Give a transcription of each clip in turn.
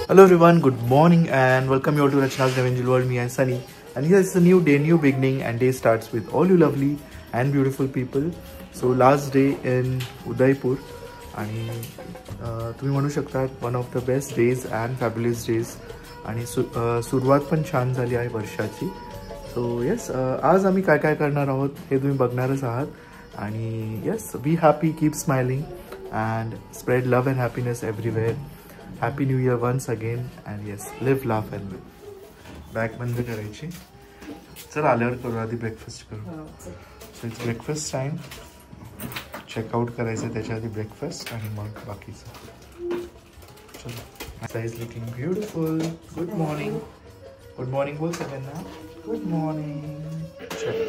Hello everyone, good morning and welcome you all to Rachna's Revengeful World. Me and Sunny, and here is a new day, new beginning, and day starts with all you lovely and beautiful people. So last day in Udaipur आणि तुम्ही म्हणू शकता one of the best days and fabulous days आणि सुरुवात पण छान झाली आहे वर्षाची. So yes, आज आम्ही काय काय करणार आहोत हे तुम्ही बघणारच आहात आणि yes, be happy, keep smiling and spread love and happiness everywhere. Happy New Year once again and yes, live, laugh and live. Bag बंद करायची. चल आल्यावर करू, आधी ब्रेकफास्ट करू. So it's breakfast time. Checkout करायचं त्याच्या आधी ब्रेकफास्ट आणि मग बाकीचं. चलो. Size looking beautiful. Good morning. Good morning बोल सगळ्यांना. Good morning. चलो.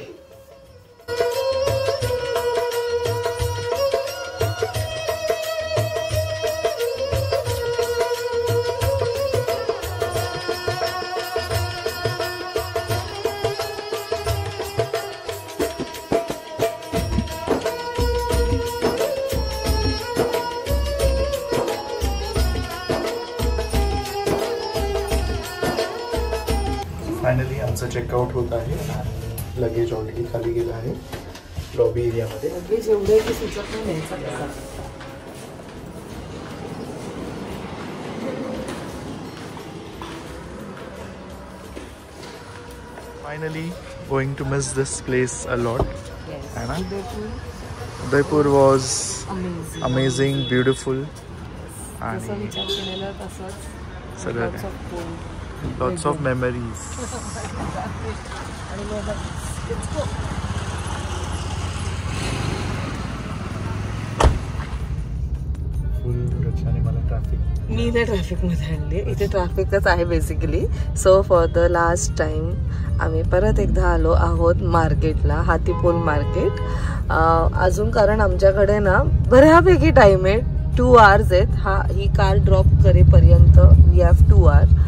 फायनली आमचं चेकआउट होत आहे आणि लगेज ऑलरेडी खाली गेलं आहे लॉबी एरियामध्ये. लगेज एवढे की सुचत नाही. Finally going to miss this place a lot. है ना? उदयपूर वॉज अमेझिंग, ब्युटिफुल आणि सगळं lots of memories. मी त्या ट्रॅफिक मध्ये आणली. इथे ट्रॅफिकच आहे basically. So for the last time आम्ही परत एकदा आलो आहोत मार्केटला, हातीपोल मार्केट. अजून कारण आमच्याकडे ना बऱ्यापैकी टाइम आहे. 2 hours आहेत. ही कार ड्रॉप करेपर्यंत वी हॅव 2 hours.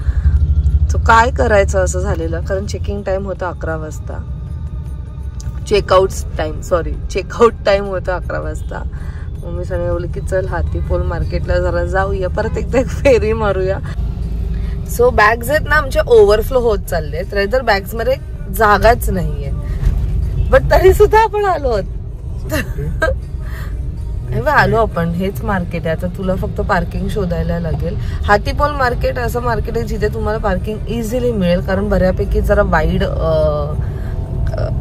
सो काय करायचं असं झालेलं, कारण चेकिंग टाइम होता 11 वाजता. चेकआउट टाइम होता 11 वाजता. मग मी सगळे बोलले की चल हातीपोल मार्केटला जरा जाऊया, परत एकदा एक फेरी मारूया. सो बॅग्स आहेत ना आमच्या ओव्हरफ्लो होत चालले. तर बॅग्स मध्ये जागाच नाहीये, बट तरी सुद्धा आपण आलो आलो आपण. हेच मार्केट आहे. आता तुला फक्त पार्किंग शोधायला लागेल. हातीपोल मार्केट असं मार्केट आहे जिथे तुम्हाला पार्किंग इझिली मिळेल, कारण बऱ्यापैकी जरा वाईड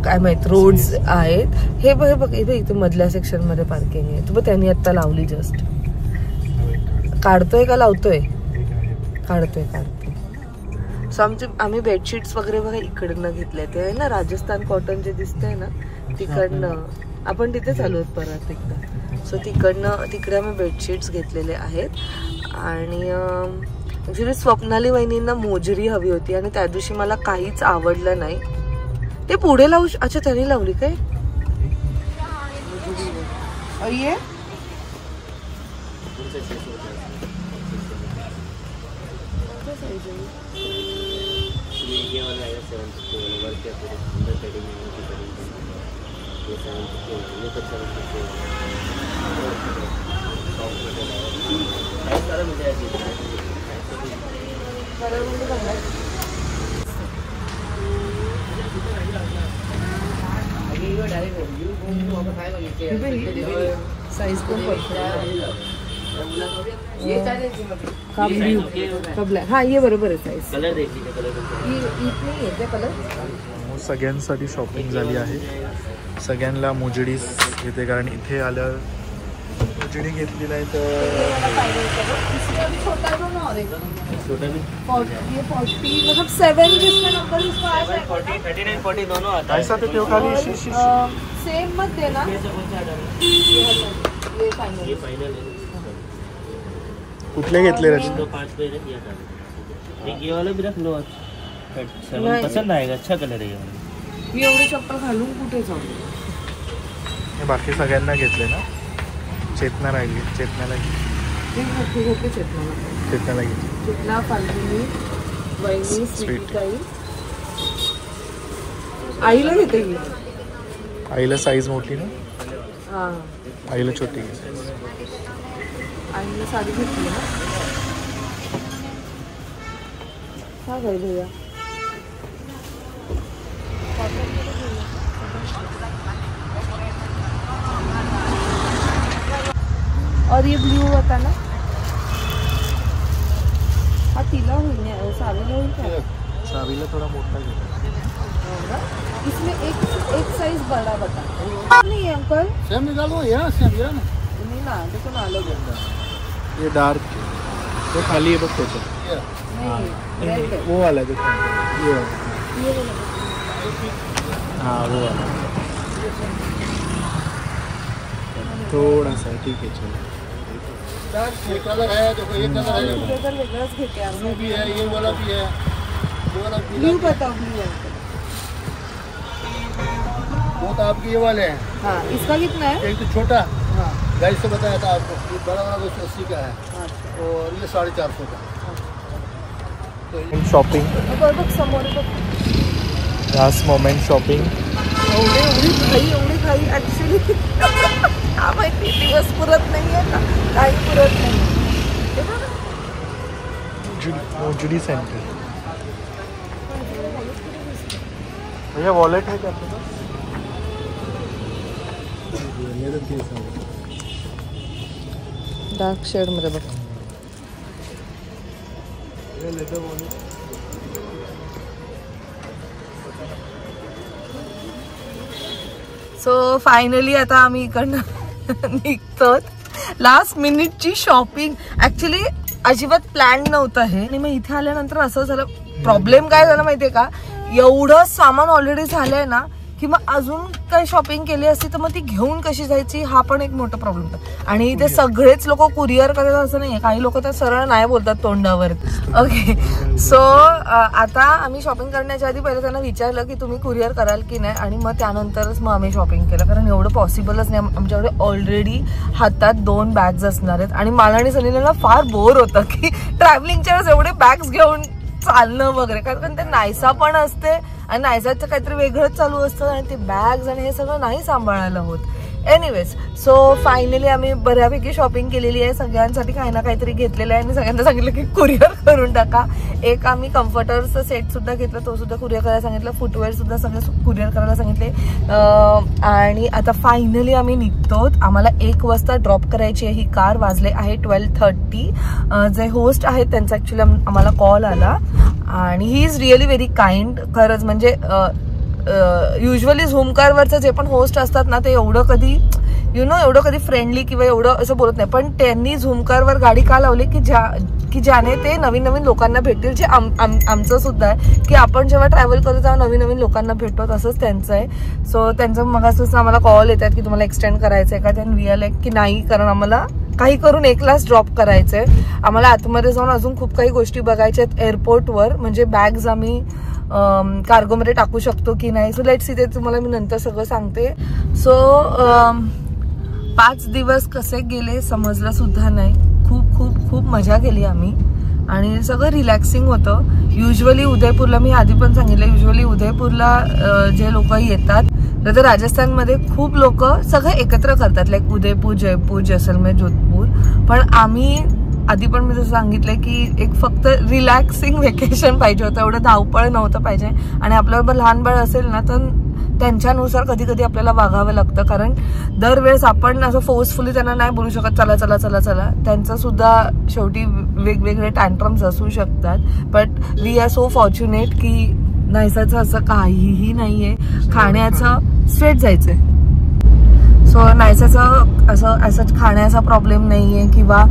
काय माहित रोड्स आहेत. हे बघ इथे मधल्या सेक्शन मध्ये पार्किंग आहे. तू त्यांनी आता लावली. जस्ट काढतोय का लावतोय? काढतोय. सो आम्ही बेडशीट्स वगैरे बघा इकडनं घेतले. ते आहे ना राजस्थान कॉटन जे दिसतंय ना तिकडनं. आपण तिथेच आलो परत एकदा. सो तिकडे आम्ही बेडशीट्स घेतलेले आहेत. आणि ॲक्च्युली स्वप्नाली वहिनींना मोजरी हवी होती आणि त्या दिवशी मला काहीच आवडलं नाही. ते पुढे लावू. अच्छा त्यांनी लावली काय? ये साइज पण हा ये बरोबर आहे साइज. सगळ्यांसाठी शॉपिंग झाली आहे. सगळ्यांना मोजडीच घेते, कारण इथे आल्यावर मोजडी घेतली नाही तर सेम मत देना. कुठले घेतले? पसंद आएगा, अच्छा कलर है. मी एवढे चप्पल घालून कुठे जाऊ? बाकी सगळ्यांना घेतले ना. चेतना राहिली. चेतनाला घेतले. चेतनाला घेतली. चेतना, फाल्गुनी, वहिनी, स्वीटताई. आईला घेते. आईला साईज मोठी ना. हां आईला छोटी आईला साडी घेतली ना. हाँ भाई भैया और ये ब्लू होता ना हा तिला होईल नाही सावीला होईल का सावीला थोड़ा मोटा घेता इसमें एक साइज बड़ा बता नहीं है अंकल सेम निकाल दो यार सेम यार नहीं ना देखो ना अलग है ये डार्क वो खाली है बस सोचो नहीं रेड है वो वाला देखो ये वाला हाँ वो वाला थोड़ा सा ठीक है चलो ये कलर है देखो ये कलर है कलर वेगळाच घेते ब्लू आम्ही भी है ये वाला भी है ये वाला भी ब्लू बताओ ब्लू है वो तो आपके ये वाले हैं हाँ इसका कितना है एक तो छोटा हाँ 250 से बताया था आपको ये बड़ा वाला 280 का है अच्छा और ये 450 का तो शॉपिंग बघ समोर बघ लास्ट मोमेंट शॉपिंग एवढी खाई ऍक्च्युली हा माहिती दिवस पुरत नाहीये का काही पुरत नाही मोजड़ी सेंटर भैया वॉलेट है क्या आपके पास डार्क शेड मध्ये बघ सो फायनली आता आम्ही इकडनं निघतो लास्ट मिनिटची शॉपिंग ऍक्च्युली अजिबात प्लॅन नव्हतं हे आणि मग इथे आल्यानंतर असं झालं प्रॉब्लेम काय झाला माहितीये का एवढं सामान ऑलरेडी झालंय ना की मग अजून काही शॉपिंग केली असती तर मग ती घेऊन कशी जायची हा पण एक मोठा प्रॉब्लेम होता आणि ते सगळेच लोक कुरिअर करतात असं नाहीये काही लोक तर सरळ नाही बोलतात तोंडावर ओके सो आता आम्ही शॉपिंग करण्याच्या आधी पहिले त्यांना विचारलं की तुम्ही कुरिअर कराल की नाही आणि मग त्यानंतरच मग आम्ही शॉपिंग केलं कारण एवढं पॉसिबलच नाही आमच्याकडे ऑलरेडी हातात 2 बॅग्स असणार आहेत आणि मला आणि सनीला फार बोर होतं की ट्रॅव्हलिंगच्या वेळेस एवढे बॅग्स घेऊन चालणं वगैरे कारण ते नायसा पण असते आणि नायसाचं काहीतरी वेगळंच चालू असतं आणि ते बॅग्स आणि हे सगळं नाही सांभाळायला होत एनिवेज सो फायनली आम्ही बऱ्यापैकी शॉपिंग केलेली आहे सगळ्यांसाठी काही ना काहीतरी घेतलेलं आहे आणि सगळ्यांना सांगितलं की कुरिअर करून टाका एक आम्ही कम्फर्टरचं सेट सुद्धा घेतलं तो सुद्धा कुरिअर करायला सांगितलं फुटवेअर सुद्धा सगळे कुरिअर करायला सांगितले आणि आता फायनली आम्ही निघतो आम्हाला 1 वाजता ड्रॉप करायची आहे ही कार वाजले आहे 12:30 जे होस्ट आहेत त्यांचा ऍक्च्युली आम्हाला कॉल आला आणि he is really very kind खरंच म्हणजे युजली झूम कारवरचं जे पण होस्ट असतात ना ते एवढं कधी एवढं कधी फ्रेंडली किंवा एवढं असं बोलत नाही पण त्यांनी झूम कारवर गाडी का लावली की ज्याने ते नवीन नवीन लोकांना भेटतील जे आमचं सुद्धा आहे की आपण जेव्हा ट्रॅव्हल करतो तेव्हा नवीन नवीन लोकांना भेटतो तसंच त्यांचं आहे सो त्यांचं मगाच आम्हाला कॉल येतात की तुम्हाला एक्सटेंड करायचं आहे का त्यांनी रिअल आहे की नाही कारण आम्हाला काही करून 1लाच ड्रॉप करायचंय आम्हाला आतमध्ये जाऊन अजून खूप काही गोष्टी बघायच्या आहेत एअरपोर्टवर म्हणजे बॅग्स आम्ही कार्गोमध्ये टाकू शकतो की नाही सो लेट्स सी ते तुम्हाला मी नंतर सगळं सांगते सो 5 दिवस कसे गेले समजलं सुद्धा नाही खूप खूप खूप मजा केली आम्ही आणि सगळं रिलॅक्सिंग होतं युजली उदयपूरला मी आधी पण सांगितलं युजली उदयपूरला जे लोक येतात तर राजस्थानमध्ये खूप लोक सगळे एकत्र करतात लाईक उदयपूर जयपूर जैसलमेर जोधपूर पण आम्ही आधी पण मी जसं सांगितलंय की एक फक्त रिलॅक्सिंग वेकेशन पाहिजे होतं एवढं धावपळ नव्हतं पाहिजे आणि आपल्याबरोबर लहान बाळ असेल ना तर त्यांच्यानुसार कधी कधी आपल्याला वागावं लागतं कारण दरवेळेस आपण असं फोर्सफुली त्यांना नाही बोलू शकत चला चला चला चला त्यांचं सुद्धा शेवटी वेगवेगळे टँट्रम्स असू शकतात but we are so fortunate की नाहीसाचं असं काहीही नाहीये खाण्याचं स्ट्रेट जायचंय सो नाहीसाचं असं खाण्याचा प्रॉब्लेम नाहीये किंवा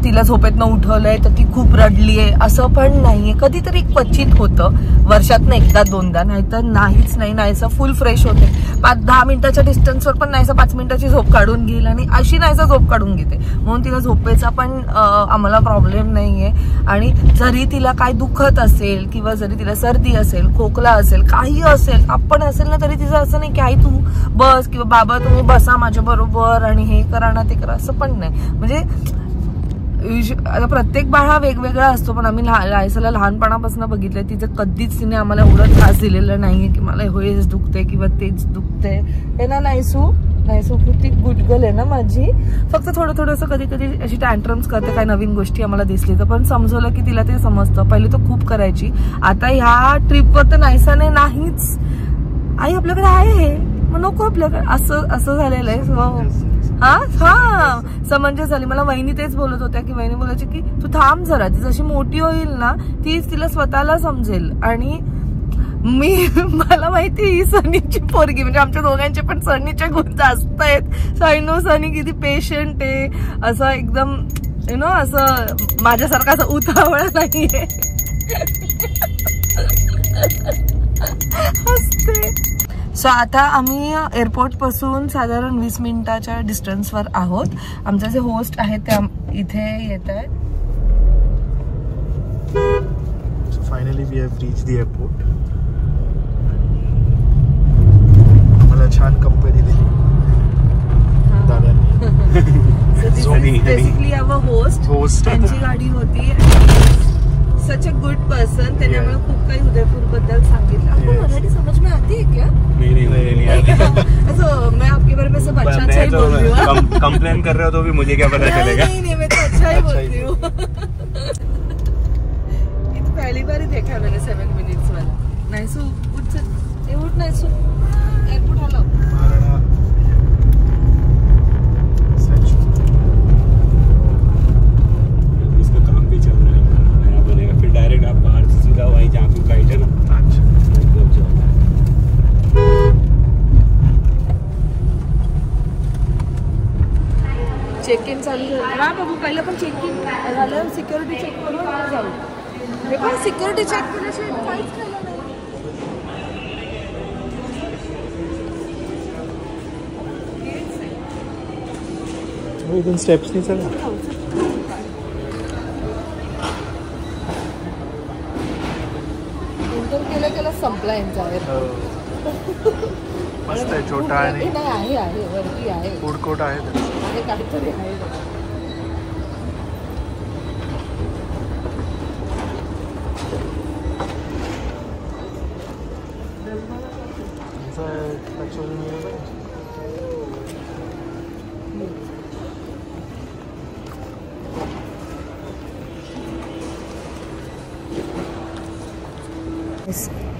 तिला झोपेतनं उठवलंय तर ती खूप रडलीये असं पण नाहीये कधीतरी क्वचित होतं वर्षातनं 1-2दा नाहीतर नाहीच नाहीसा फुल फ्रेश होते 5-10 मिनिटाच्या डिस्टन्सवर पण नाहीसा 5 मिनिटाची झोप काढून घेईल आणि अशी नाहीसा झोप काढून घेते म्हणून तिला झोपेचा पण आम्हाला प्रॉब्लेम नाहीये आणि जरी तिला काय दुखत असेल किंवा जरी तिला सर्दी असेल खोकला असेल काही असेल आपण असेल ना तरी तिचं असं नाही की आई तू बस किंवा बाबा तुम्ही बसा माझ्या बरोबर आणि हे करा ना ते करा असं पण नाही म्हणजे आता प्रत्येक बाळ हा वेगवेगळा असतो पण आम्ही लायसाला लहानपणापासून बघितलंय तिचं कधीच तिने आम्हाला एवढं त्रास दिलेला नाहीये की मला हेच दुखते किंवा तेच दुखते हे ना नायसू नाही सो ती गुड गर्ल आहे ना माझी. फक्त थोडं असं कधी कधी अशी टँट्रम्स करते, काय नवीन गोष्टी आम्हाला दिसली तर, पण समजवलं की तिला ते समजतं. पहिले तर खूप करायची, आता ह्या ट्रिपवर तर नाहीसाने नाहीच. आई आपल्याकडे आहे मग नको आपल्याकडे, असं झालेलं आहे. हा समंजस झाली. मला वहिनी तेच बोलत होत्या की वहिनी बोलायची की तू थांब जरा, ती जशी मोठी होईल ना तीच तिला स्वतःला समजेल. आणि मला माहिती ही सनीची पोरगी, म्हणजे आमच्या दोघांचे पण सनीचे गुण जास्त आहेत. सो आय नो सनी किती पेशंट आहे, असं एकदम यु नो असं माझ्यासारखा असं उतावळा नाहीये. सो आता आम्ही एअरपोर्ट पासून साधारण 20 मिनिटाच्या डिस्टन्सवर आहोत. आमचे जे होस्ट आहेत ते इथे येत आहेत. Finally we have reach the airport. आम्हाला छान कंपनी दिली दादांनी. बेसिकली आवर होस्ट त्यांची गाडी होती. सच अ गुड पर्सन. त्याने आम्हाला खूप काही उदयपूर बद्दल सांगितलं. आपको मराठी समझ में आती है क्या? नहीं आती. अच्छा मैं आपके बारे में सब अच्छा ही बोल रही हूँ. कंप्लेन कर रहे हो तो भी मुझे क्या पता चलेगा. नहीं मैं तो अच्छा ही बोलती हूँ. पहली बार ही देखा मैंने 7 मिनट्स वाला. नाइसू उठ नाइसू एयरपोर्ट हलो. इसका काम भी चल रहा है, नया बनेगा. फिर डायरेक्ट आप बाहर से सीधा वहीं जहाँ पे फ्लाइट है ना. चेक इन चालू झालं. हा बाबू पहिलं पण चेक इन झालं, सिक्युरिटी चेक करून जाऊ. हे पण सिक्युरिटी चेक केल्याशिवाय काहीच केलं नाही. इथून स्टेप्स नाही चला. इंटर केलं संपला यांचा. मस्त आहे, छोटा आहे. नाही आहे वरती आहे, फूड कोर्ट आहे काहीतरी आहे.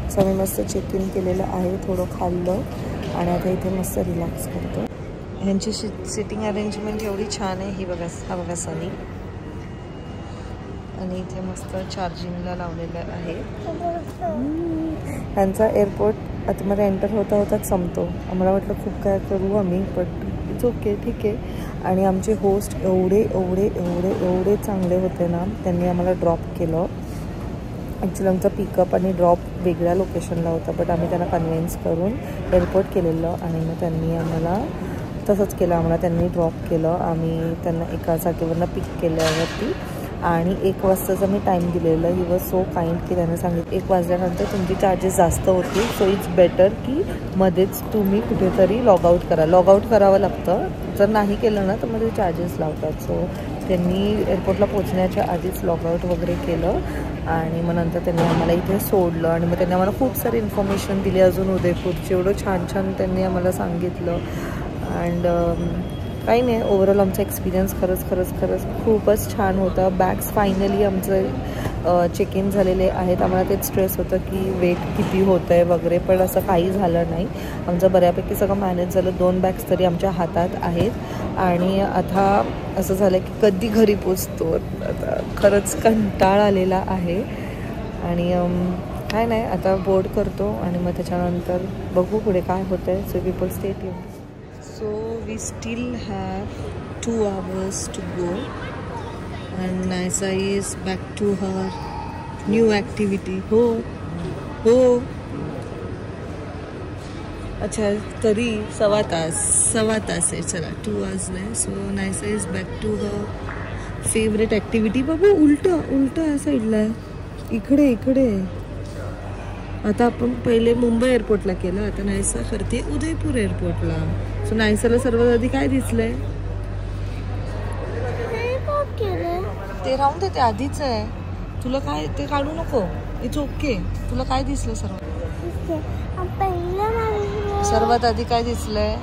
सो मी मस्त चेक इन केलेलं आहे, थोडं खाल्लं आणि आता इथे मस्त रिलॅक्स करतो. ह्यांची सिटिंग अरेंजमेंट एवढी छान आहे. ही बघा, हा बघा सनी. आणि इथे मस्त चार्जिंगला लावलेलं आहे. ह्यांचा एअरपोर्ट आतमध्ये एंटर होताच संपतो. आम्हाला वाटलं खूप काय करू आम्ही, बट इट्स ओके, ठीक आहे. आणि आमचे होस्ट एवढे चांगले होते ना, त्यांनी आम्हाला ड्रॉप केलं. ॲक्च्युली आमचा पिकअप आणि ड्रॉप वेगळ्या लोकेशनला होता, बट आम्ही त्यांना कन्व्हिन्स करून एअरपोर्ट केलेलं आणि मग त्यांनी आम्हाला तसंच केलं. आम्हाला त्यांनी ड्रॉप केलं. आम्ही त्यांना एका जागेवरनं पिक केल्यावरती आणि 1 वाजताचा मी टाईम दिलेलं. ही वॉज सो काइंड की त्याने सांगितलं 1 वाजल्यानंतर तुमची चार्जेस जास्त होतील, सो इट्स बेटर की मध्येच तुम्ही कुठेतरी लॉगआउट करा. लॉगआउट करावं लागतं, जर नाही केलं ना तर मध्ये चार्जेस लावतात. सो त्यांनी एअरपोर्टला पोहोचण्याच्या आधीच लॉगआउट वगैरे केलं आणि मग नंतर त्यांनी आम्हाला इथे सोडलं. आणि मग त्यांनी आम्हाला खूप सारी इन्फॉर्मेशन दिली अजून उदयपूरची. एवढं छान त्यांनी आम्हाला सांगितलं. अँड काही नाही, ओव्हरऑल आमचा एक्सपिरियन्स खरंच खूपच छान होता. बॅग्स फायनली आमचं चेक इन झालेले आहेत. आम्हाला तेच स्ट्रेस होतं की वेट किती होतं आहे वगैरे, पण असं काही झालं नाही. आमचं बऱ्यापैकी सगळं मॅनेज झालं. 2 बॅग्स तरी आमच्या हातात आहेत आणि आता असं झालं की कधी घरी पोचतो. आता खरंच कंटाळा आलेला आहे आणि काय नाही, आता बोर्ड करतो आणि मग त्याच्यानंतर बघू पुढे काय होतं आहे. So people stay tuned. So we still have 2 hours to go and Naisa is back to her new activity. हो अच्छा, तरी सवा तास आहे. चला 2 hours नाही. So Naysa is back to her favourite activity. बाबू उलट या साईडला आहे, इकडे. आता आपण पहिले मुंबई एअरपोर्टला केलं, आता नायसा करते उदयपूर एअरपोर्टला. सो नायसाला सर्वात आधी काय दिसलंय? ते राहून दे, ते आधीच आहे. तुला काय ते काढू नको, इट्स ओके. तुला काय दिसलं सर्वात आधी काय दिसलंय?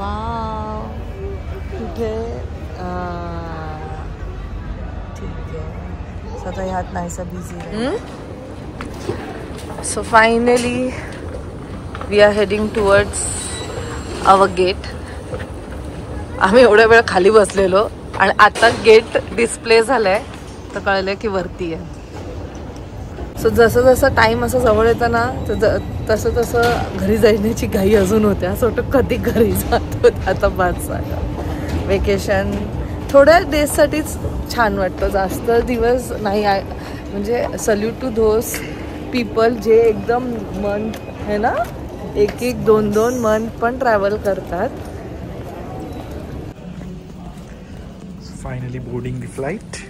वाव, कुठे ठीक आहे. सो आता ह्यात नाहीसा busy. So finally we are heading towards our gate. आम्ही एवढ्या वेळ खाली बसलेलो आणि आता गेट डिस्प्ले झालाय तर कळलं की वरती आहे. सो जसं जसं टाइम असं जवळ येतं ना तसं तसं घरी जाण्याची घाई अजून होते. असं वाटतं कधी घरी जातो. आता बस झालं. वेकेशन थोड्या डेजसाठीच छान वाटतं, जास्त दिवस नाही. म्हणजे सल्यूट टू दोज पीपल जे एकदम मंथ है ना, 1-1, 2-2 मंथ पण ट्रॅव्हल करतात. Finally boarding the flight.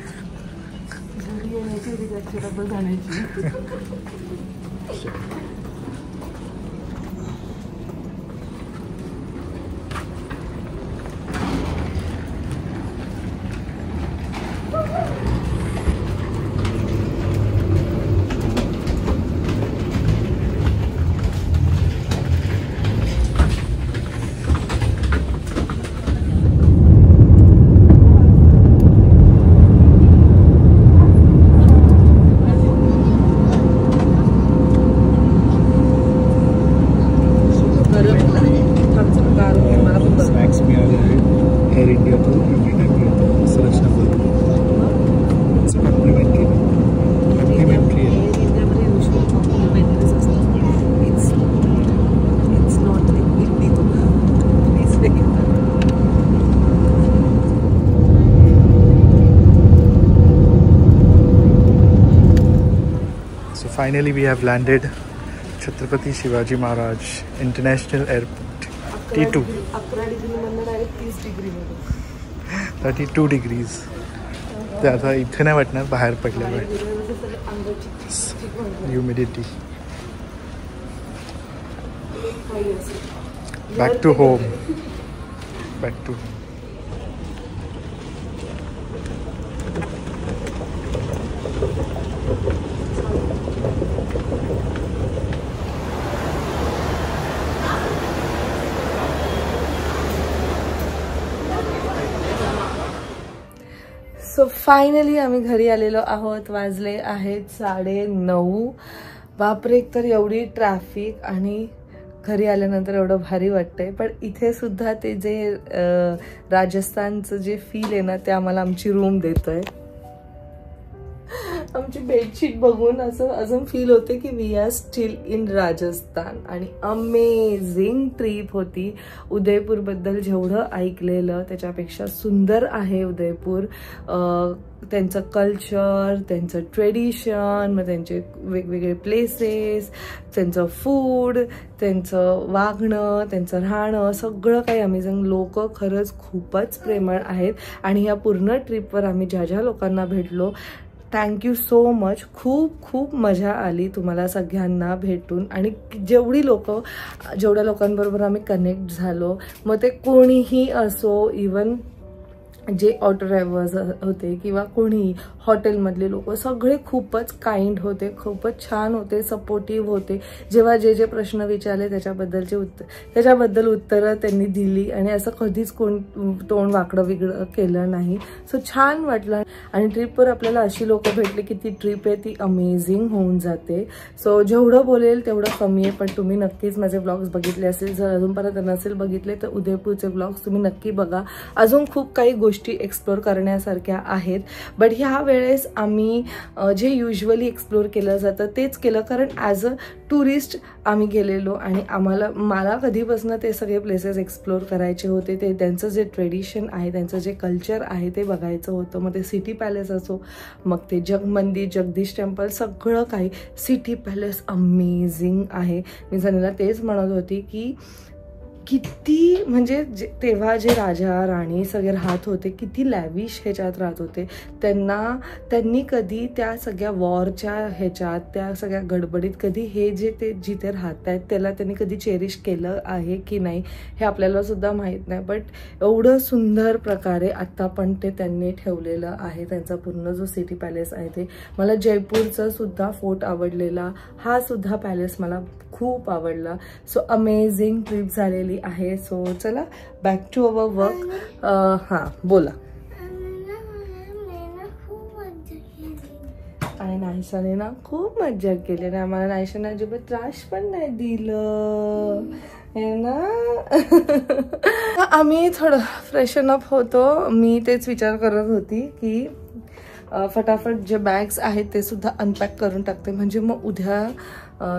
Finally we have landed Chhatrapati Shivaji Maharaj International Airport. T2. 32 degrees. ते आता इथे नाही वाटणार, बाहेर पडलेलं आहे. Humidity. Back to home. Back to home. So finally आम्ही घरी आलेलो आहोत. वाजले आहेत 9:30. बापरे, तर एवढी ट्रॅफिक आणि घरी आल्यानंतर एवढं भारी वाटतंय. पण इथे सुद्धा ते जे राजस्थानचं जे फील आहे ना ते आम्हाला आमची रूम देतोय. आमची बेडशीट बघून असं अजून फील होते की we are still in Rajasthan. आणि अमेझिंग ट्रीप होती. उदयपूरबद्दल जेवढं ऐकलेलं त्याच्यापेक्षा सुंदर आहे उदयपूर. त्यांचं कल्चर, त्यांचं ट्रेडिशन, मग त्यांचे वेगवेगळे प्लेसेस, त्यांचं फूड, त्यांचं वागणं, त्यांचं राहणं, सगळं काही अमेझिंग. लोक खरंच खूपच प्रेमळ आहेत. आणि या पूर्ण ट्रिपवर आम्ही ज्या ज्या लोकांना भेटलो, थँक्यू सो मच. खूप खूप मजा आली तुम्हाला सगळ्यांना भेटून. आणि जेवढ्या लोकांबरोबर आम्ही कनेक्ट झालो, मग ते कोणीही असो, इवन जे ऑटो ड्रायव्हर्स होते किंवा कोणी हॉटेलमधले लोक, सगळे खूपच काइंड होते, खूपच छान होते, सपोर्टिव्ह होते. जेव्हा जे प्रश्न विचारले त्याच्याबद्दल उत्तरं त्यांनी दिली आणि असं कधीच तोंड वाकडं विगडं केलं नाही. सो छान वाटलं. आणि ट्रिपवर आपल्याला अशी लोक भेटली की ती ट्रिप आहे ती अमेझिंग होऊन जाते. सो जेवढं बोलेल तेवढं कमी आहे. पण तुम्ही नक्कीच माझे ब्लॉग्स बघितले असेल. जर अजूनपर्यंत नसेल बघितले तर उदयपूरचे ब्लॉग्स तुम्ही नक्की बघा. अजून खूप काही गोष्टी एक्सप्लोर करण्यासारख्या आहेत. बट ह्या वेळेस आम्ही जे युजली एक्सप्लोर केलं जातं तेच केलं, कारण ॲज अ टुरिस्ट आम्ही गेलेलो आणि मला कधीपासून ते सगळे प्लेसेस एक्सप्लोर करायचे होते. ते त्यांचं जे ट्रेडिशन आहे, त्यांचं जे कल्चर आहे ते बघायचं होतं. मग ते सिटी पॅलेस असो, मग ते जगमंदिर, जगदीश टेम्पल, सगळं काही. सिटी पॅलेस अमेझिंग आहे. मी सनीला तेच म्हणत होती की किती म्हणजे तेव्हा जे राजा राणी सगळे राहत होते, किती लॅविश ह्याच्यात राहत होते. त्यांनी कधी त्या सगळ्या वॉरच्या ह्याच्यात, त्या सगळ्या गडबडीत कधी हे जे ते जिथे राहत आहेत त्याला त्यांनी कधी चेरिश केलं आहे की नाही हे आपल्याला सुद्धा माहीत नाही. बट एवढं सुंदर प्रकारे आत्ता पण ते त्यांनी ठेवलेलं आहे. त्यांचा पूर्ण जो सिटी पॅलेस आहे ते. मला जयपूरचा सुद्धा फोर्ट आवडलेला, हा सुद्धा पॅलेस मला खूप आवडला. सो अमेझिंग ट्रिप झालेली आवरलेली आहे. सो चला बॅक टू अवर वर्क. हां बोला. आणि नायशाने ना खूप मज्जा केली आणि आम्हाला नायशाने अजिबात त्रास पण नाही दिलं हे ना. आम्ही थोडं फ्रेशन अप होतो. मी तेच विचार करत होती की फटाफट जे बॅग्स आहेत ते सुद्धा अनपॅक करून टाकते, म्हणजे मग उद्या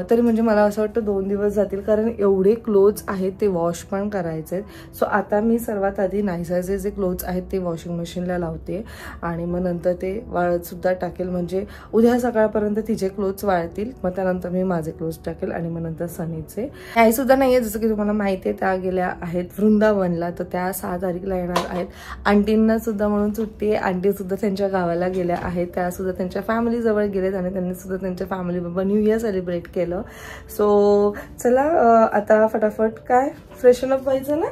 तरी म्हणजे मला असं वाटतं 2 दिवस जातील, कारण एवढे क्लोथ्स आहेत ते वॉश पण करायचे आहेत. सो आता मी सर्वात आधी नायसाचे जे क्लोथ्स आहेत ते वॉशिंग मशीनला लावते आणि मग नंतर ते वाळत सुद्धा टाकेल, म्हणजे उद्या सकाळपर्यंत तिचे क्लोथ्स वाळतील. मग त्यानंतर मी माझे क्लोथ्स टाकेल आणि मग नंतर सनीचे. काही सुद्धा नाही आहे, जसं की तुम्हाला माहिती आहे त्या गेल्या आहेत वृंदावनला, तर त्या 6 तारीखला येणार आहेत. आंटींना सुद्धा म्हणून सुट्टी आहे. आंटी सुद्धा त्यांच्या गावाला गेल्या आहेत, त्या सुद्धा त्यांच्या फॅमिलीजवळ गेलेत आणि त्यांनी सुद्धा त्यांच्या फॅमिलीबरोबर न्यू इयर सेलिब्रेट केलं. सो चला आता फटाफट काय फ्रेशन अप व्हायचं ना.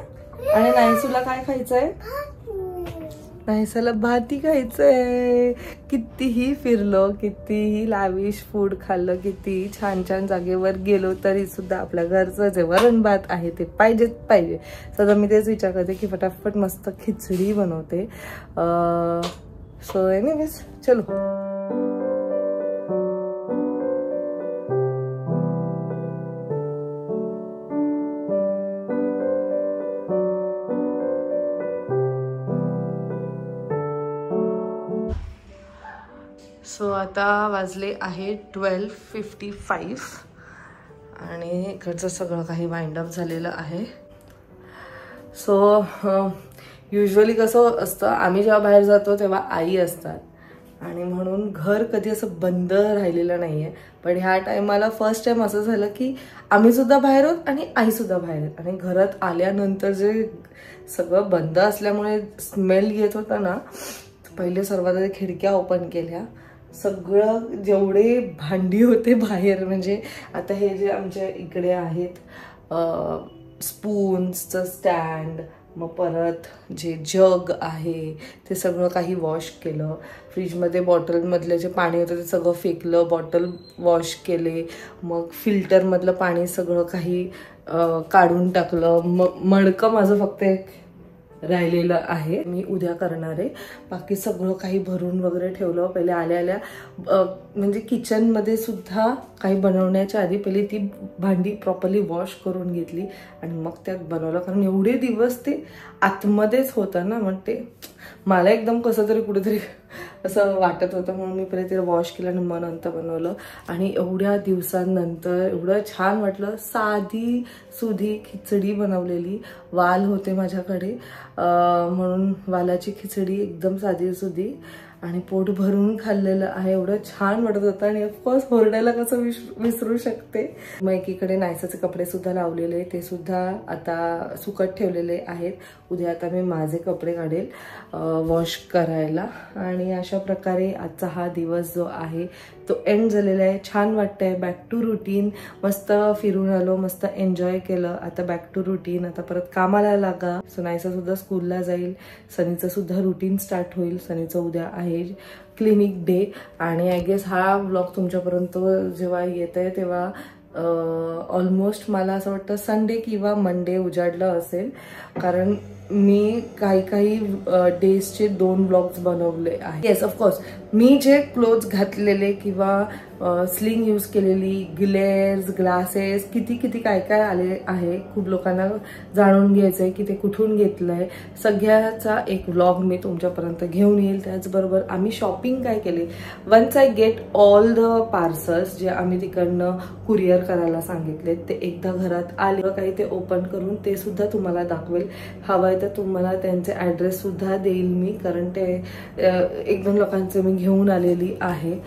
आणि नायसूला काय खायचंय? नायसाला भाती खायचंय. कितीही फिरलो, कितीही लाविश फूड खाल्लं, किती छान छान जागेवर गेलो तरी सुद्धा आपल्या घरचं जे वरण भात आहे ते पाहिजेच पाहिजे. सध्या मी तेच विचार करते की फटाफट मस्त खिचडी बनवते. सो एनिवेज चलो. सो आता वाजले आहे 12:55 आणि इकडचं सगळं काही वाइंड अप झालेलं आहे. सो युजली कसं असतं, आम्ही जेव्हा बाहेर जातो तेव्हा आई असतात आणि म्हणून घर कधी असं बंद राहिलेलं नाही आहे. पण ह्या टायमाला फर्स्ट टाइम असं झालं की आम्ही सुद्धा बाहेर आहोत आणि आईसुद्धा बाहेर आहेत. आणि घरात आल्यानंतर जे सगळं बंद असल्यामुळे स्मेल येत होता ना, पहिले सर्वात आधी खिडक्या ओपन केल्या. सगळं जेवढे भांडी होते बाहेर, म्हणजे आता हे जे आमच्या इकडे आहेत स्पून्सचं स्टँड, मग परत जे जग आहे ते सगळं काही वॉश केलं. फ्रीजमध्ये बॉटलमधलं जे पाणी होतं ते सगळं फेकलं, बॉटल वॉश केले. मग फिल्टरमधलं पाणी सगळं काही काढून टाकलं. मग मडकं माझं फक्त एक राहिलेलं आहे, मी उद्या करणार आहे. बाकी सगळं काही भरून वगैरे ठेवलं. पहिले आल्या आल्या म्हणजे किचनमध्ये सुद्धा काही बनवण्याच्या आधी पहिले ती भांडी प्रॉपरली वॉश करून घेतली आणि मग त्यात बनवलं, कारण एवढे दिवस ते आतमध्येच होतं ना, मग ते मला एकदम कसं तरी कुठेतरी असं वाटत होतं, म्हणून मी पहिले ते वॉश केलं आणि मग नंतर बनवलं. आणि एवढ्या दिवसांनंतर एवढं छान वाटलं. साधी सुधी खिचडी बनवलेली, वाल होते माझ्याकडे म्हणून वालाची खिचडी एकदम साधी सुधी आणि पोट भरून खाल्लेलं आहे. एवढं छान वाटत होतं आणि ऑफकोर्स होरडायला कसं विसरू शकते. मग एकीकडे नायसाचे कपडे सुद्धा लावलेले, ते सुद्धा आता सुकत ठेवलेले आहेत. उद्या आता मी माझे कपडे काढेल वॉश करायला. आणि अशा प्रकारे आजचा हा दिवस जो आहे तो एंड झालेला आहे. छान वाटतंय. Back to routine. मस्त फिरून आलो, मस्त एन्जॉय केलं. आता बॅक टू रुटीन. आता परत कामाला लागा. सो नायसा सुद्धा स्कूलला जाईल. सनीचं सुद्धा रुटीन स्टार्ट होईल. सनीचं उद्या आहे क्लिनिक डे. आणि आय गेस हा व्लॉग तुमच्यापर्यंत जेव्हा येत आहे तेव्हा ऑलमोस्ट मला असं वाटतं संडे किंवा मंडे उजाडलं असेल, कारण मी काही डेजचे 2 व्लॉग्स बनवले आहेत. येस ऑफकोर्स मी जे क्लोथ्स घातलेले किंवा स्लिंग यूज केलेली, ग्लेअर्स, ग्लासेस, किती काय आले आहे. खूप लोकांना जाणून घ्यायचं आहे की ते कुठून घेतलं आहे. सगळ्याचा एक व्लॉग मी तुमच्यापर्यंत घेऊन येईल. त्याचबरोबर आम्ही शॉपिंग काय केली. Once I get all the parcels जे आम्ही तिकडनं कुरिअर करायला सांगितले, ते एकदा घरात आले काही ते ओपन करून ते सुद्धा तुम्हाला दाखवेल. हवंय तर तुम्हाला त्यांचे ॲड्रेस सुद्धा देईल मी, कारण ते 1-2 लोकांचे मी घेऊन आलेली आहे.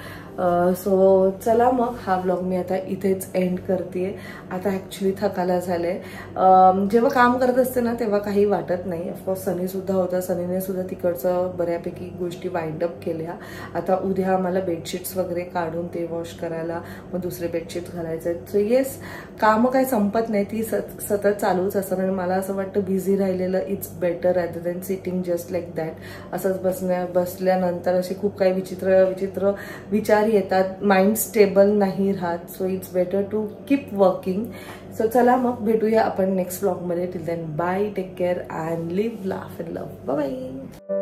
सो चला मग हा व्लॉग मी आता इथेच एंड करते. आता ॲक्च्युली थकायला झाले. जेव्हा काम करत असते ना तेव्हा काही वाटत नाही. ऑफकोर्स सनी सुद्धा होता. सनीने सुद्धा तिकडचं बऱ्यापैकी गोष्टी वाइंड अप केल्या. आता उद्या आम्हाला बेडशीट्स वगैरे काढून ते वॉश करायला, मग दुसरे बेडशीट्स घालायचे आहेत. सो येस, कामं काही संपत नाही, ती सतत चालूच असतात. आणि मला असं वाटतं बिझी राहिलेलं it's better rather than sitting just like that. असंच बसल्यानंतर असे खूप काही विचित्र विचार विचार येतात, माइंड स्टेबल नाही राहत. So it's better to keep working. So चला मग भेटूया आपण नेक्स्ट व्लॉगमध्ये. Till then bye, take care and live, laugh and love. Bye bye.